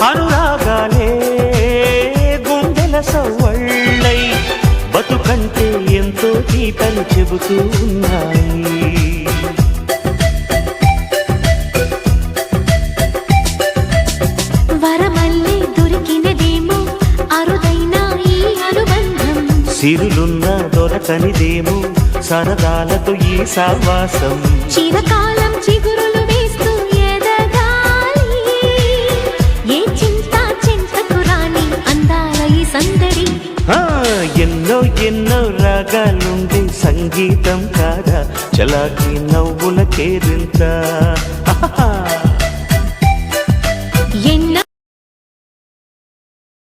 అనురాగాలే గుండెల సవ్వళ్ళై బతుకంటే ఎంతో తీటలు చెబుతూ ఉన్నాయి. వరమల్లే దొరికినదేమో అరుదైన ఈ అనుబంధం, సిరులున్న దొరకనిదేమో సరదాలతో ఈ సావాసం. చిరకాలం చిగురులు వేస్తూ ఎదగాలి, ఏ చింత చింతకు రాని అందాల ఈ సందడి. ఎన్నో ఎన్నో రాగాలుండే సంగీతం కాదా చలాకి నవ్వుల కేరింత.